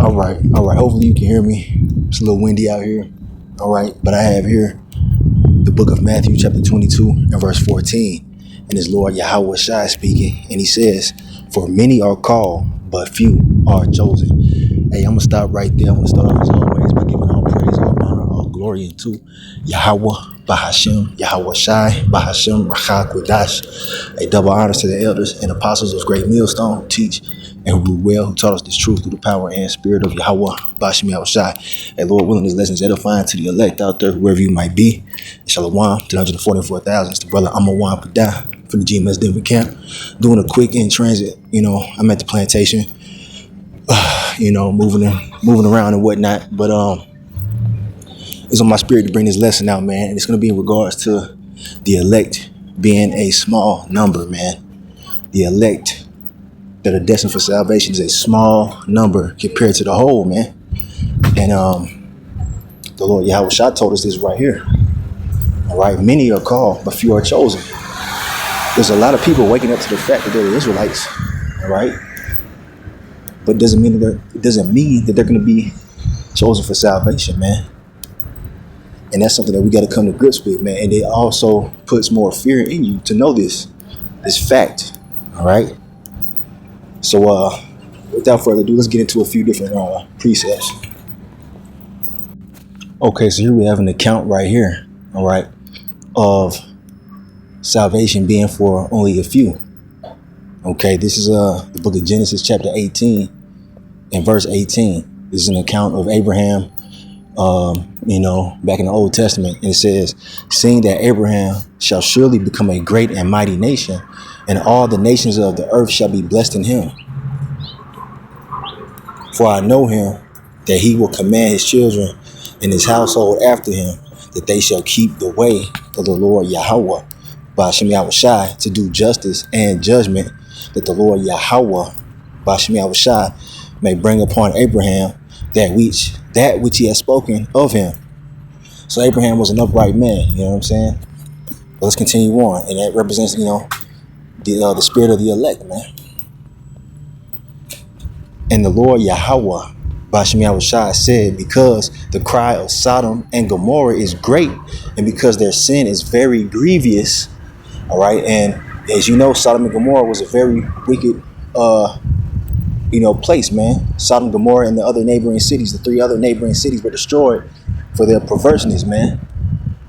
All right. Hopefully you can hear me. It's a little windy out here. All right. But I have here the book of Matthew, chapter 22 and verse 14. And it's Lord Yahweh Shai speaking. And he says, for many are called, but few are chosen. Hey, I'm going to stop right there. I'm going to start off as always by giving all praise, all honor, all glory unto Yahweh, Bahashem, Yahweh Shai, Bahashem, Rachah Kodash. A double honors to the elders and apostles of Great Millstone who teach and who rule well, who taught us this truth through the power and spirit of Yahweh, Bahashem, Yahweh Shai. And Lord willing, this lesson is edifying to the elect out there, whoever you might be. Shalom to 144,000. It's the brother Amawan Padah from the GMS Denver camp. Doing a quick in transit. I'm at the plantation. Moving around and whatnot. But it's on my spirit to bring this lesson out, man. And it's going to be in regards to the elect being a small number, man. The elect that are destined for salvation is a small number compared to the whole, man. And the Lord Yahweh Shai told us this right here. All right, many are called, but few are chosen. There's a lot of people waking up to the fact that they're Israelites, all right? But it doesn't mean that they're going to be chosen for salvation, man. And that's something that we got to come to grips with, man. And it also puts more fear in you to know this fact, all right? So without further ado, let's get into a few different precepts. Okay, so here we have an account right here, all right, of salvation being for only a few. Okay, this is the book of Genesis chapter 18 and verse 18. This is an account of Abraham, back in the Old Testament. And it says, seeing that Abraham shall surely become a great and mighty nation, and all the nations of the earth shall be blessed in him. For I know him, that he will command his children and his household after him, that they shall keep the way of the Lord Yahweh, Bahashem Yahweh Shai, to do justice and judgment, that the Lord Yahweh, Bahashem Yahweh Shai, may bring upon Abraham that which he has spoken of him. So Abraham was an upright man, you know what I'm saying? But let's continue on. And that represents, the spirit of the elect, man. And the Lord Yahweh, Bahashem Yahweh Shai, said, because the cry of Sodom and Gomorrah is great, and because their sin is very grievous, all right, and as you know, Sodom and Gomorrah was a very wicked, place, man. Sodom, Gomorrah, and the other neighboring cities, the 3 other neighboring cities were destroyed for their perverseness, man,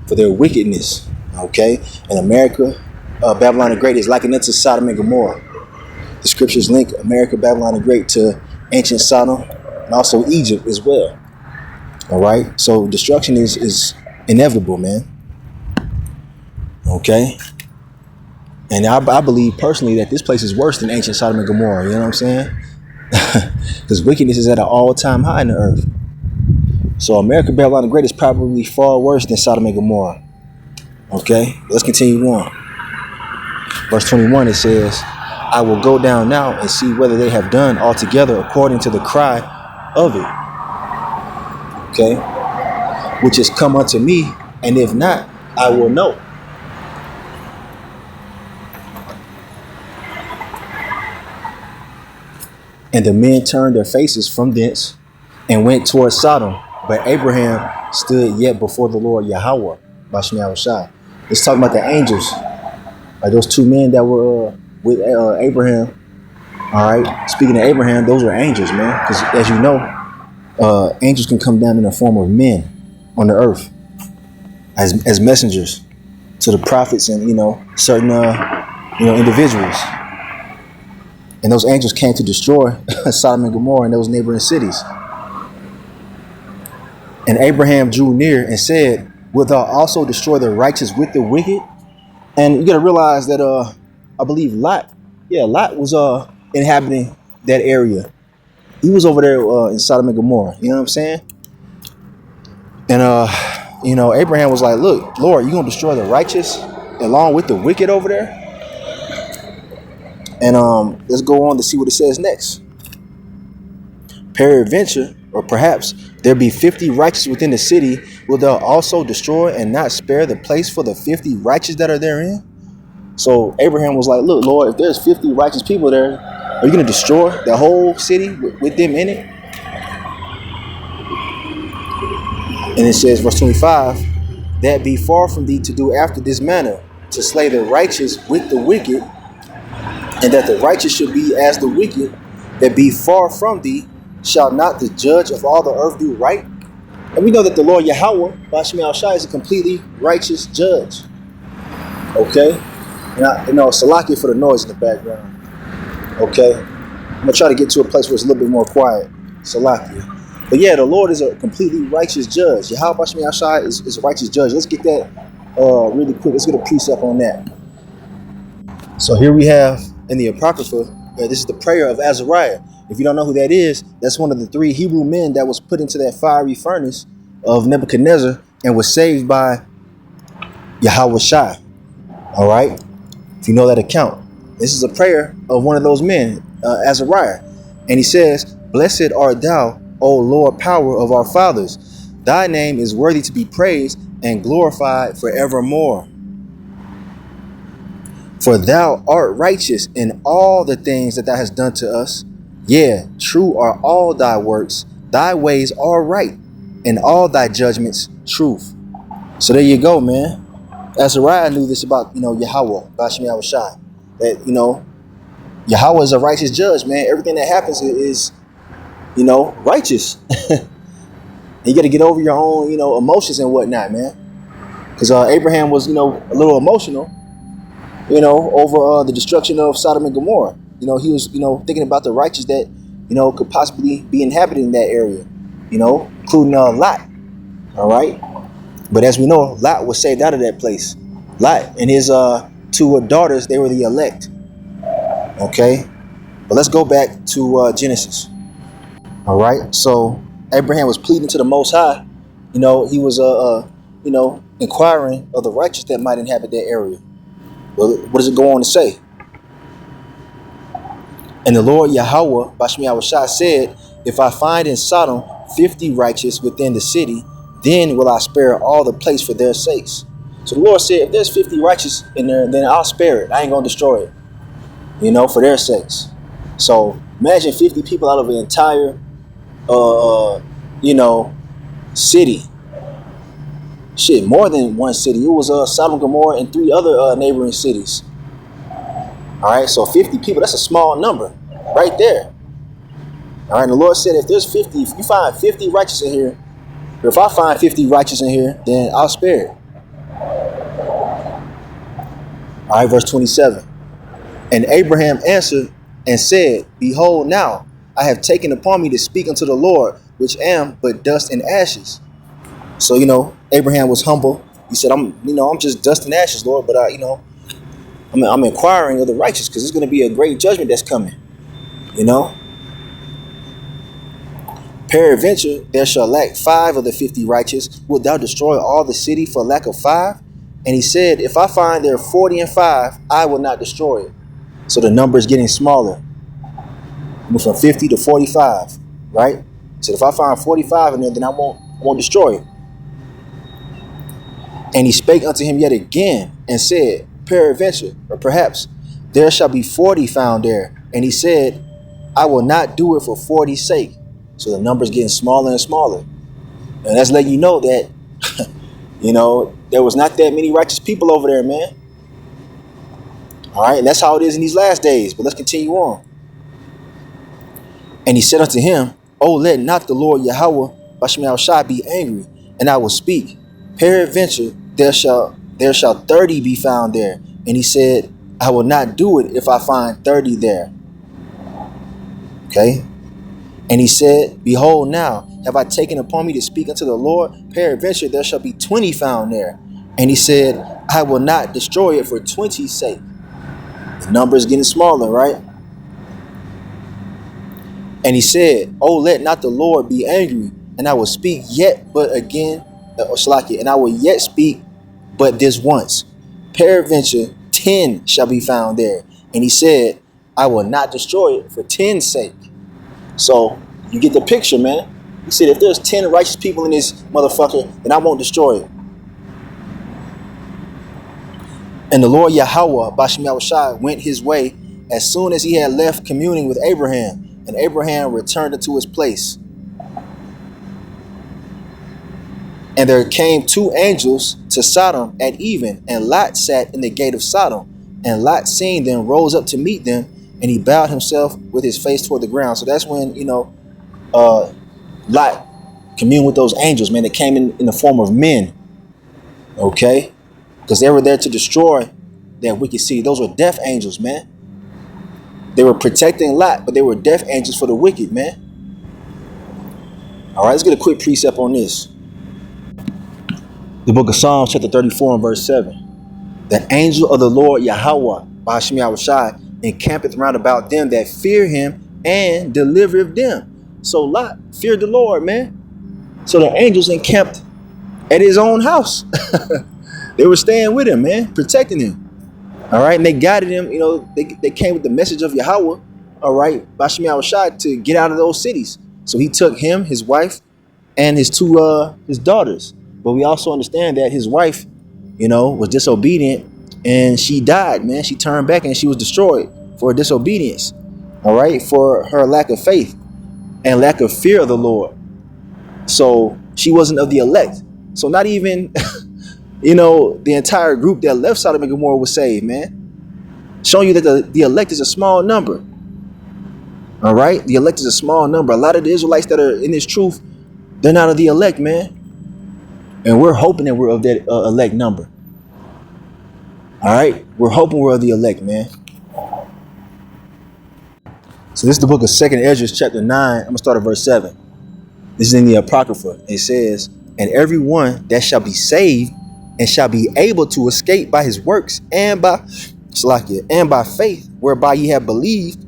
for their wickedness, okay? And America, Babylon the Great, is likened unto Sodom and Gomorrah. The scriptures link America, Babylon the Great, to ancient Sodom and also Egypt as well, all right? So destruction is inevitable, man, okay? And I believe personally that this place is worse than ancient Sodom and Gomorrah. You know what I'm saying? Because wickedness is at an all-time high in the earth. So America, Babylon the Great is probably far worse than Sodom and Gomorrah. Okay, let's continue on. Verse 21, it says, I will go down now and see whether they have done altogether according to the cry of it. Okay, which is come unto me, and if not, I will know. And the men turned their faces from thence and went towards Sodom. But Abraham stood yet before the Lord Yahweh, Bahashem Yahweh Shai. It's talking about the angels. Like those 2 men that were with Abraham. All right. Speaking of Abraham, those were angels, man. Because as you know, angels can come down in the form of men on the earth as messengers to the prophets and, certain, individuals. And those angels came to destroy Sodom and Gomorrah and those neighboring cities. And Abraham drew near and said, wilt thou also destroy the righteous with the wicked? And you got to realize that I believe Lot was inhabiting that area. He was over there in Sodom and Gomorrah. You know what I'm saying? And Abraham was like, look, Lord, you gonna destroy the righteous along with the wicked over there? And let's go on to see what it says next. Peradventure, or perhaps there be 50 righteous within the city, will thou also destroy and not spare the place for the 50 righteous that are therein? So Abraham was like, look, Lord, if there's 50 righteous people there, are you going to destroy the whole city with them in it? And it says, verse 25, that be far from thee to do after this manner, to slay the righteous with the wicked, and that the righteous should be as the wicked, that be far from thee. Shall not the judge of all the earth do right? And we know that the Lord Yahweh, Bashmi Al-Shai, is a completely righteous judge. Okay? And Salakia for the noise in the background. Okay? I'm going to try to get to a place where it's a little bit more quiet. Salakia. But yeah, the Lord is a completely righteous judge. Yahweh Bashmi Al-Shai is a righteous judge. Let's get that really quick. Let's get a precept on that. So here we have in the Apocrypha, this is the prayer of Azariah. If you don't know who that is, that's one of the 3 Hebrew men that was put into that fiery furnace of Nebuchadnezzar and was saved by Yahweh Shai. All right? If you know that account. This is a prayer of one of those men, Azariah. And he says, blessed art thou, O Lord, power of our fathers. Thy name is worthy to be praised and glorified forevermore. For thou art righteous in all the things that thou hast done to us. Yeah, true are all thy works. Thy ways are right, and all thy judgments truth. So there you go, man. Azariah knew this about, Yahweh, Bashmi Al-Shai. That, Yahweh is a righteous judge, man. Everything that happens is righteous. You got to get over your own, emotions and whatnot, man. Because Abraham was, a little emotional, over the destruction of Sodom and Gomorrah. He was, thinking about the righteous that, could possibly be inhabited in that area, including Lot. All right. But as we know, Lot was saved out of that place. Lot and his 2 daughters, they were the elect. Okay. But let's go back to Genesis. All right. So Abraham was pleading to the Most High. He was, inquiring of the righteous that might inhabit that area. Well, what does it go on to say? And the Lord Yahweh, Bashmi Al-Shai, said, if I find in Sodom 50 righteous within the city, then will I spare all the place for their sakes. So the Lord said, if there's 50 righteous in there, then I'll spare it. I ain't going to destroy it, for their sakes. So imagine 50 people out of an entire, city. Shit, more than one city. It was Sodom and Gomorrah and 3 other neighboring cities. All right, so 50 people, that's a small number right there. All right, and the Lord said, if there's 50, if you find 50 righteous in here, or if I find 50 righteous in here, then I'll spare it. All right, verse 27. And Abraham answered and said, behold, now I have taken upon me to speak unto the Lord, which am but dust and ashes. So, Abraham was humble. He said, I'm just dust and ashes, Lord, but I'm inquiring of the righteous because there's going to be a great judgment that's coming. Peradventure, there shall lack 5 of the 50 righteous. Wilt thou destroy all the city for lack of 5? And he said, if I find there 40 and 5, I will not destroy it. So the number is getting smaller. From 50 to 45, right? So if I find 45 in there, then I won't destroy it. And he spake unto him yet again and said, peradventure, or perhaps, there shall be 40 found there. And he said, I will not do it for 40's sake. So the number's getting smaller and smaller. And that's letting you know that, there was not that many righteous people over there, man. All right, and that's how it is in these last days. But let's continue on. And he said unto him, oh, let not the Lord Yahweh, Bashmi Al-Shai, be angry, and I will speak. Peradventure, there shall 30 be found there. And he said, I will not do it if I find 30 there. Okay. And he said, behold, now have I taken upon me to speak unto the Lord. Peradventure, there shall be 20 found there. And he said, I will not destroy it for 20's sake. The number is getting smaller, right? And he said, oh, let not the Lord be angry, and I will speak yet but again, and I will yet speak but this once. Peradventure, 10 shall be found there. And he said, I will not destroy it for 10's sake. So you get the picture, man. He said, if there's 10 righteous people in this motherfucker, then I won't destroy it. And the Lord Yahweh, Bashmi Al-Shai, went his way as soon as he had left communing with Abraham. And Abraham returned unto his place. And there came two angels to Sodom at even, and Lot sat in the gate of Sodom. And Lot, seeing them, rose up to meet them, and he bowed himself with his face toward the ground. So that's when, Lot communed with those angels, man, that came in the form of men, okay? Because they were there to destroy that wicked city. Those were death angels, man. They were protecting Lot, but they were death angels for the wicked, man. All right, let's get a quick precept on this. The book of Psalms, chapter 34 and verse 7. The angel of the Lord Yahweh, Bahashim Yahushai, encampeth round about them that fear him and delivereth them. So Lot feared the Lord, man. So the angels encamped at his own house. They were staying with him, man, protecting him. All right, and they guided him. They came with the message of Yahweh, all right, Bahashim Yahushai, to get out of those cities. So he took him, his wife, and his daughters. But we also understand that his wife, was disobedient, and she died, man. She turned back and she was destroyed for her disobedience, all right, for her lack of faith and lack of fear of the Lord. So she wasn't of the elect. So not even, the entire group that left Sodom and Gomorrah was saved, man. Showing you that the elect is a small number. All right, the elect is a small number. A lot of the Israelites that are in this truth, they're not of the elect, man. And we're hoping that we're of that elect number. All right, we're hoping we're of the elect, man. So this is the book of 2nd Ezra, chapter 9. I'm gonna start at verse 7. This is in the Apocrypha. It says, "And every one that shall be saved and shall be able to escape by his works and by faith, whereby ye have believed."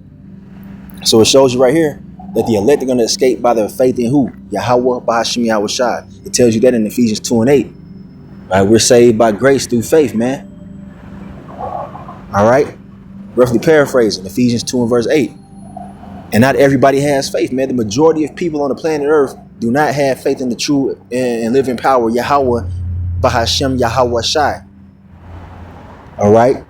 So it shows you right here that the elect are going to escape by their faith in who? Yahweh, Bahashim Yahushai. It tells you that in Ephesians 2 and 8. Right, we're saved by grace through faith, man. All right, roughly paraphrasing Ephesians 2 and verse 8. And not everybody has faith, man. The majority of people on the planet Earth do not have faith in the true and living power, Yahweh, Bahashim Yahushai. All right.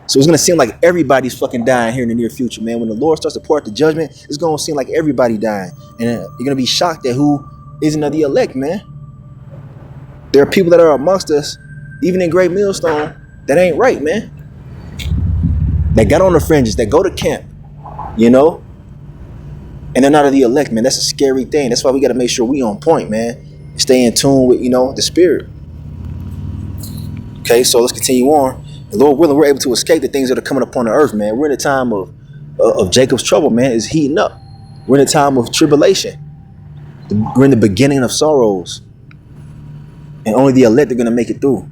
So it's going to seem like everybody's fucking dying here in the near future, man. When the Lord starts to pour out the judgment, it's going to seem like everybody dying. And you're going to be shocked at who isn't of the elect, man. There are people that are amongst us, even in Great Millstone, that ain't right, man. That got on the fringes, that go to camp, and they're not of the elect, man. That's a scary thing. That's why we got to make sure we on point, man. Stay in tune with, the spirit. Okay, so let's continue on. The Lord willing, we're able to escape the things that are coming upon the earth, man. We're in a time of Jacob's trouble, man. It's heating up. We're in a time of tribulation. We're in the beginning of sorrows. And only the elect are going to make it through,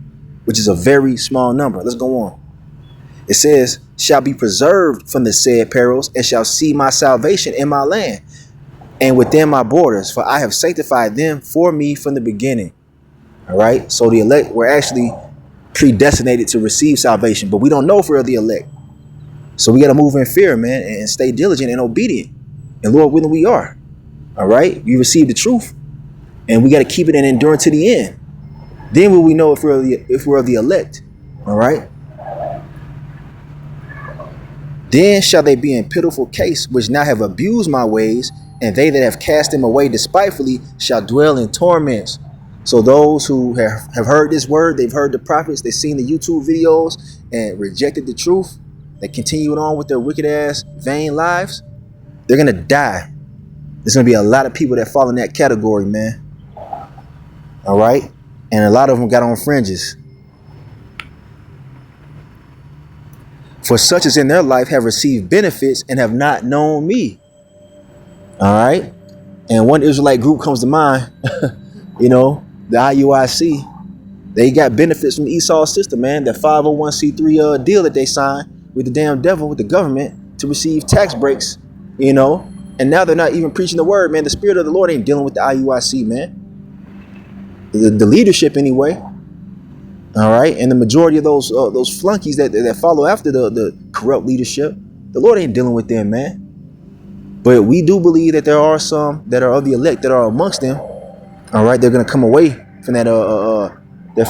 which is a very small number. Let's go on. It says, "Shall be preserved from the said perils, and shall see my salvation in my land and within my borders, for I have sanctified them for me from the beginning." All right. So the elect were actually predestinated to receive salvation, but we don't know if we're the elect. So we got to move in fear, man, and stay diligent and obedient. And Lord willing, we are. All right. We receive the truth, and we got to keep it and endure to the end. Then will we know if we're the elect. All right. "Then shall they be in pitiful case, which now have abused my ways, and they that have cast them away despitefully shall dwell in torments." So those who have heard this word, they've heard the prophets, they've seen the YouTube videos and rejected the truth, they continued on with their wicked ass, vain lives, they're going to die. There's going to be a lot of people that fall in that category, man. All right. And a lot of them got on fringes. "For such as in their life have received benefits and have not known me." All right. And one Israelite group comes to mind, the IUIC. They got benefits from Esau's system, man. That 501c3 deal that they signed with the damn devil, with the government, to receive tax breaks, And now they're not even preaching the word, man. The Spirit of the Lord ain't dealing with the IUIC, man. The leadership, anyway. All right, and the majority of those flunkies that follow after the corrupt leadership, the Lord ain't dealing with them, man. But we do believe that there are some that are of the elect that are amongst them. All right, they're gonna come away from that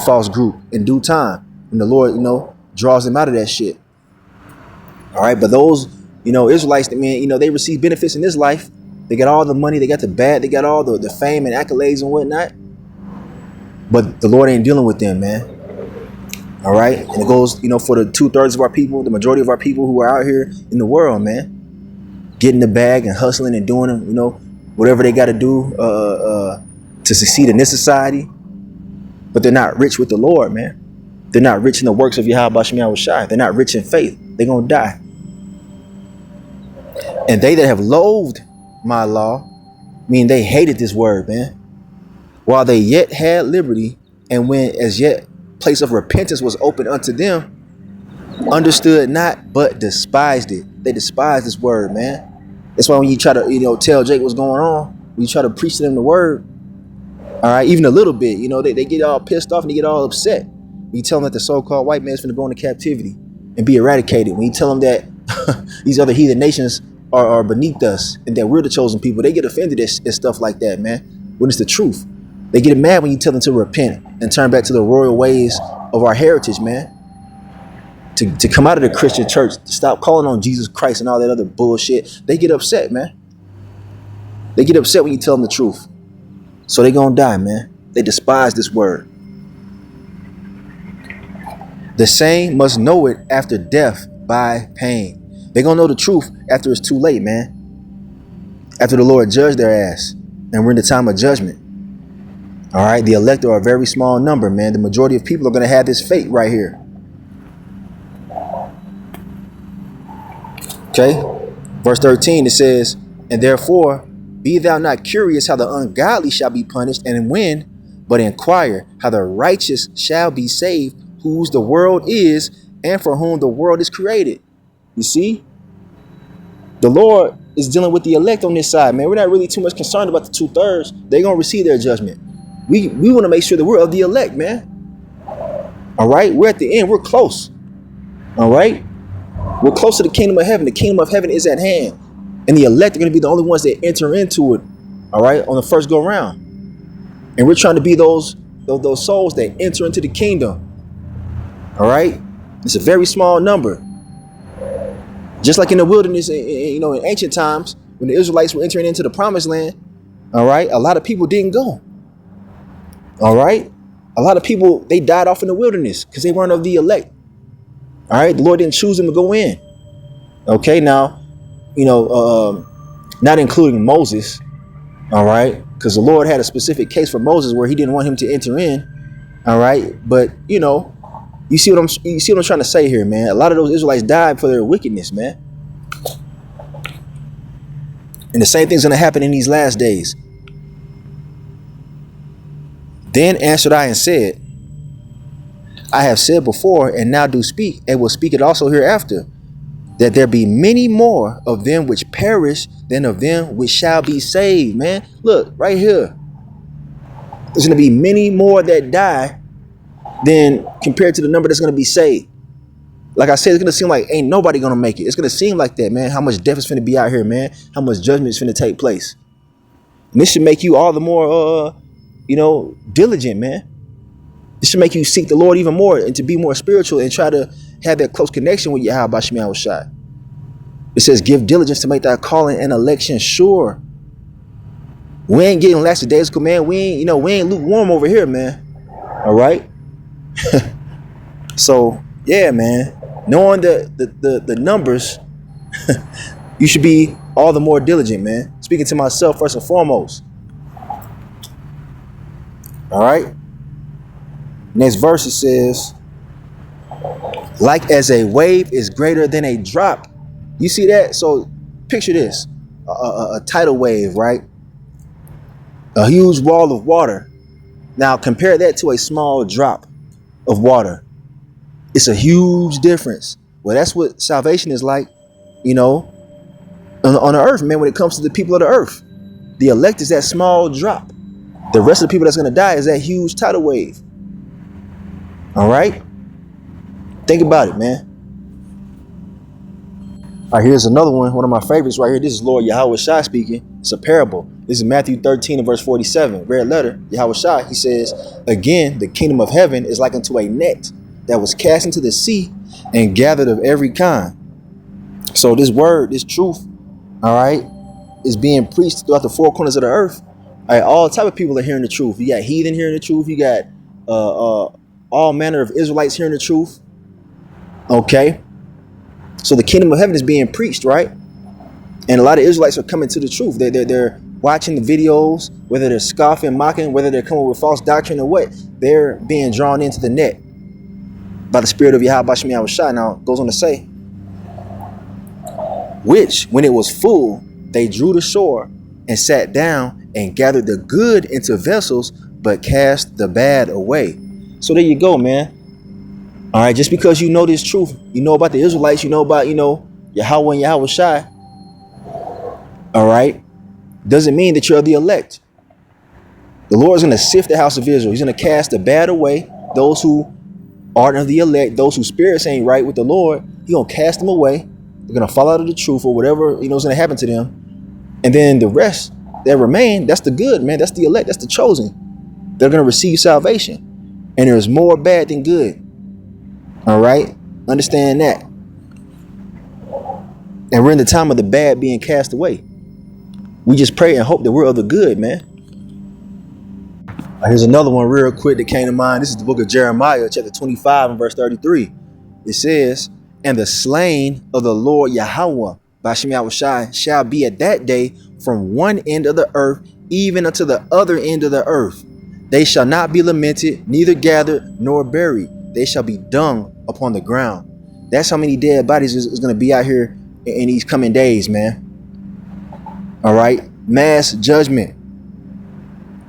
false group in due time when the Lord, draws them out of that shit. All right, but those, Israelites, man, they receive benefits in this life. They got all the money, they got the bad, they got all the fame and accolades and whatnot. But the Lord ain't dealing with them, man. All right. And it goes, for the 2/3 of our people, the majority of our people who are out here in the world, man, getting the bag and hustling and doing them, whatever they got to do to succeed in this society. But they're not rich with the Lord, man. They're not rich in the works of Yahweh Shem Yahushai. They're not rich in faith. They're going to die. And they that have loathed my law, mean they hated this word, man, while they yet had liberty, and when as yet place of repentance was open unto them, understood not, but despised it. They despised this word, man. That's why when you try to, tell Jake what's going on, when you try to preach to them the word, all right, even a little bit, they get all pissed off and they get all upset. When you tell them that the so-called white man's finna go into captivity and be eradicated, when you tell them that these other heathen nations are beneath us and that we're the chosen people, they get offended at stuff like that, man, when it's the truth. They get mad when you tell them to repent and turn back to the royal ways of our heritage, man. To come out of the Christian church, to stop calling on Jesus Christ and all that other bullshit. They get upset, man. They get upset when you tell them the truth. So they gonna die, man. They despise this word. The same must know it after death by pain. They gonna know the truth after it's too late, man. After the Lord judged their ass and we're in the time of judgment. All right, the elect are a very small number, man. The majority of people are gonna have this fate right here. Okay, verse 13, it says, and therefore be thou not curious how the ungodly shall be punished and when, but inquire how the righteous shall be saved, whose the world is and for whom the world is created. You see, the Lord is dealing with the elect on this side, man. We're not really too much concerned about the 2/3. They're gonna receive their judgment. We want to make sure that we're of the elect, man. All right, we're at the end. We're close. All right, we're close to the kingdom of heaven. The kingdom of heaven is at hand, and the elect are going to be the only ones that enter into it. All right, on the first go round, and we're trying to be those souls that enter into the kingdom. All right, it's a very small number. Just like in the wilderness, in ancient times when the Israelites were entering into the promised land. All right, a lot of people didn't go. All right, a lot of people, they died off in the wilderness because they weren't of the elect. All right, the Lord didn't choose them to go in. Okay, now, not including Moses. All right, because the Lord had a specific case for Moses where he didn't want him to enter in. All right, but you see what I'm trying to say here, man. A lot of those Israelites died for their wickedness, man. And the same thing's going to happen in these last days. Then answered I and said, I have said before and now do speak, and will speak it also hereafter, that there be many more of them which perish than of them which shall be saved, man. Look, right here. There's going to be many more that die than compared to the number that's going to be saved. Like I said, it's going to seem like ain't nobody going to make it. It's going to seem like that, man. How much death is going to be out here, man. How much judgment is going to take place. And this should make you all the more, diligent, man. This should make you seek the Lord even more and to be more spiritual and try to have that close connection with Yahweh Shem Yahushai. It says, give diligence to make thy calling and election sure. We ain't getting lackadaisical, man. We ain't lukewarm over here, man. All right. So yeah, man. Knowing the numbers, you should be all the more diligent, man. Speaking to myself first and foremost. All right. Next verse it says, like as a wave is greater than a drop. You see that? So picture this, a tidal wave, right? A huge wall of water. Now compare that to a small drop of water. It's a huge difference. Well, that's what salvation is like, on the earth, man, when it comes to the people of the earth. The elect is that small drop. The rest of the people that's going to die is that huge tidal wave. All right? Think about it, man. All right, here's another one of my favorites right here. This is Lord Yahweh Shai speaking. It's a parable. This is Matthew 13 and verse 47. Red letter, Yahweh Shai, he says, again, the kingdom of heaven is like unto a net that was cast into the sea and gathered of every kind. So this word, this truth, all right, is being preached throughout the four corners of the earth. All right, all type of people are hearing the truth. You got heathen hearing the truth. You got all manner of Israelites hearing the truth. Okay, so the kingdom of heaven is being preached, right? And a lot of Israelites are coming to the truth. They're watching the videos, whether they're scoffing, mocking, whether they're coming with false doctrine or what. They're being drawn into the net by the spirit of Yahweh Bashim Yahushua. Now it goes on to say, which when it was full, they drew the shore and sat down and gathered the good into vessels, but cast the bad away. So there you go, man. All right, just because you know this truth, you know about the Israelites, you know about, Yahweh and Yahweh Shai, all right, doesn't mean that you're the elect. The Lord's going to sift the house of Israel. He's going to cast the bad away. Those who aren't of the elect, those whose spirits ain't right with the Lord, He's going to cast them away. They're going to fall out of the truth or whatever, is going to happen to them. And then the rest that remain, that's the good, man. That's the elect. That's the chosen. They're going to receive salvation. And there's more bad than good. All right. Understand that. And we're in the time of the bad being cast away. We just pray and hope that we're of the good, man. Here's another one real quick that came to mind. This is the book of Jeremiah, chapter 25 and verse 33. It says, and the slain of the Lord Yahweh, Bashim Yahushai, shall be at that day from one end of the earth, even unto the other end of the earth. They shall not be lamented, neither gathered nor buried. They shall be dung upon the ground. That's how many dead bodies is going to be out here in these coming days, man. All right. Mass judgment.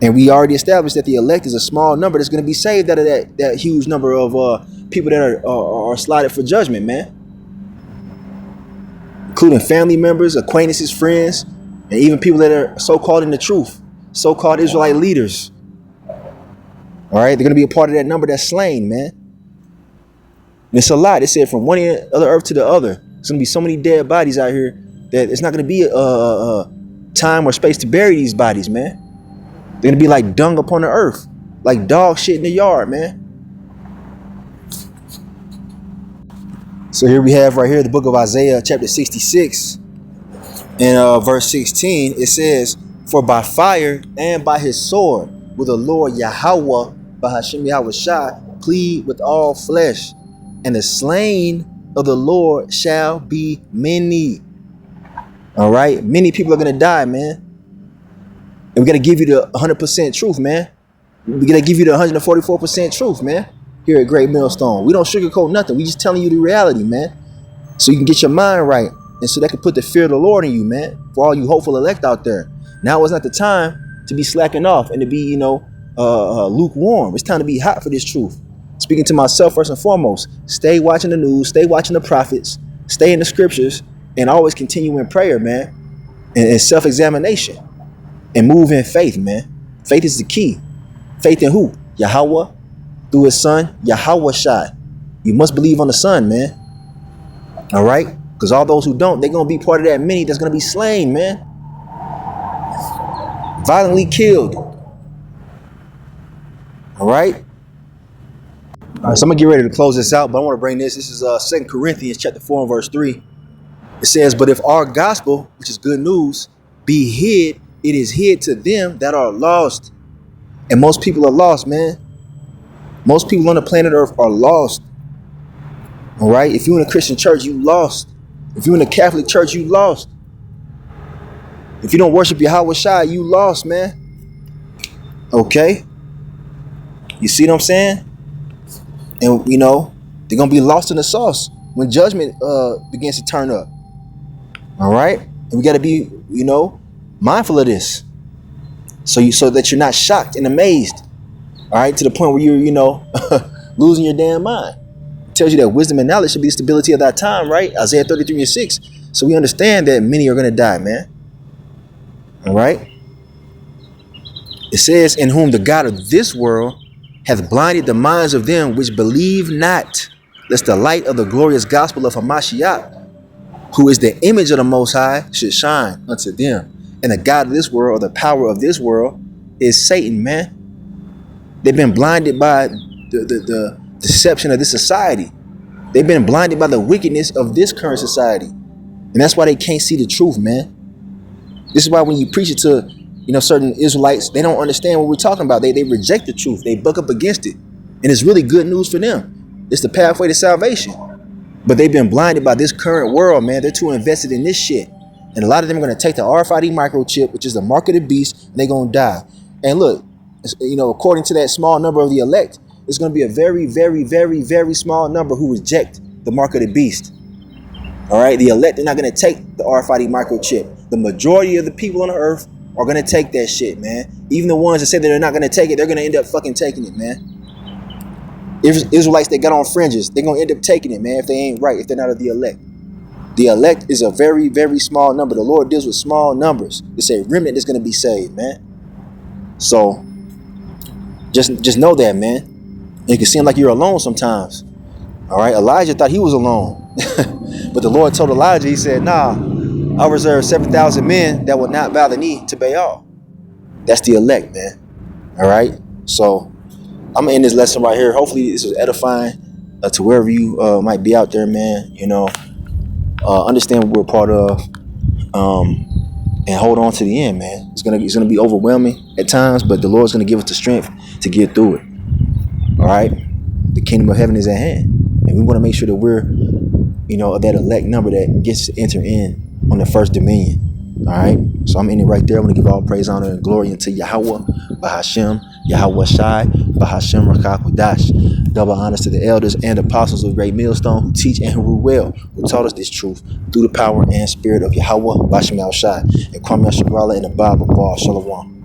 And we already established that the elect is a small number that's going to be saved out of that huge number of people that are slotted for judgment, man. Including family members, acquaintances, friends, and even people that are so-called in the truth, so-called Israelite leaders. All right. They're going to be a part of that number that's slain, man. And it's a lot. It said from one end of the earth to the other. There's going to be so many dead bodies out here that it's not going to be a time or space to bury these bodies, man. They're going to be like dung upon the earth, like dog shit in the yard, man. So here we have right here the book of Isaiah, chapter 66, and verse 16. It says, for by fire and by his sword will the Lord Yahweh, Bahashim Yahushai, plead with all flesh, and the slain of the Lord shall be many. All right. Many people are going to die, man. And we're going to give you the 100% truth, man. We're going to give you the 144% truth, man. Here at Great Millstone. We don't sugarcoat nothing. We just telling you the reality, man. So you can get your mind right. And so that can put the fear of the Lord in you, man. For all you hopeful elect out there. Now is not the time to be slacking off and to be, lukewarm. It's time to be hot for this truth. Speaking to myself first and foremost, stay watching the news, stay watching the prophets, stay in the scriptures, and always continue in prayer, man, and self-examination, and move in faith, man. Faith is the key. Faith in who? Yahweh, through his son, Yahweh Shai. You must believe on the son, man. All right? Because all those who don't, they're going to be part of that many that's going to be slain, man. Violently killed. All right? All right, so I'm going to get ready to close this out, but I want to bring this. This is 2 Corinthians chapter 4 and verse 3. It says, but if our gospel, which is good news, be hid, it is hid to them that are lost. And most people are lost, man. Most people on the planet Earth are lost. All right? If you're in a Christian church, you lost. If you're in a Catholic church, you lost. If you don't worship Yahweh Shai, you lost, man. Okay? You see what I'm saying? And, they're going to be lost in the sauce when judgment begins to turn up. All right? And we got to be, mindful of this. So that you're not shocked and amazed. All right? To the point where you're, losing your damn mind. It tells you that wisdom and knowledge should be the stability of that time, right? Isaiah 33 and 6. So we understand that many are going to die, man. All right? It says, in whom the God of this world hath blinded the minds of them which believe not, lest the light of the glorious gospel of Hamashiach, who is the image of the Most High, should shine unto them. And the God of this world, or the power of this world, is Satan, man. They've been blinded by the deception of this society. They've been blinded by the wickedness of this current society. And that's why they can't see the truth, man. This is why when you preach it to certain Israelites, they don't understand what we're talking about. They reject the truth. They buck up against it. And it's really good news for them. It's the pathway to salvation. But they've been blinded by this current world, man. They're too invested in this shit. And a lot of them are going to take the RFID microchip, which is the mark of the beast, and they're going to die. And look, according to that small number of the elect, it's going to be a very, very, very, very small number who reject the mark of the beast. All right, the elect are not going to take the RFID microchip. The majority of the people on the earth are going to take that shit, man. Even the ones that say that they're not going to take it, they're going to end up fucking taking it, man. Israelites that got on fringes, they're going to end up taking it, man, if they ain't right, if they're not of the elect. The elect is a very, very small number. The Lord deals with small numbers. It's a remnant that's going to be saved, man. So just know that, man. And it can seem like you're alone sometimes. All right, Elijah thought he was alone. But the Lord told Elijah, he said, nah, I'll reserve 7,000 men that will not bow the knee to Baal. That's the elect, man. All right, so I'm gonna end this lesson right here. Hopefully this was edifying to wherever you might be out there, man. Understand what we're a part of, and hold on to the end, man. It's gonna be overwhelming at times, but the Lord's gonna give us the strength to get through it. All right, the kingdom of heaven is at hand, and we want to make sure that we're, that elect number that gets to enter in on the first dominion. All right, so I'm ending right there. I'm gonna give all praise, honor, and glory unto Yahweh, Bahashem, Yahweh Shai, Bahashem Rakak Wadash. Double honors to the elders and apostles of Great Millstone who teach and who rule well, who taught us this truth through the power and spirit of Yahweh, Bashem Al Shai, and Kwame Shabrala in the Bible Bar. Shalom.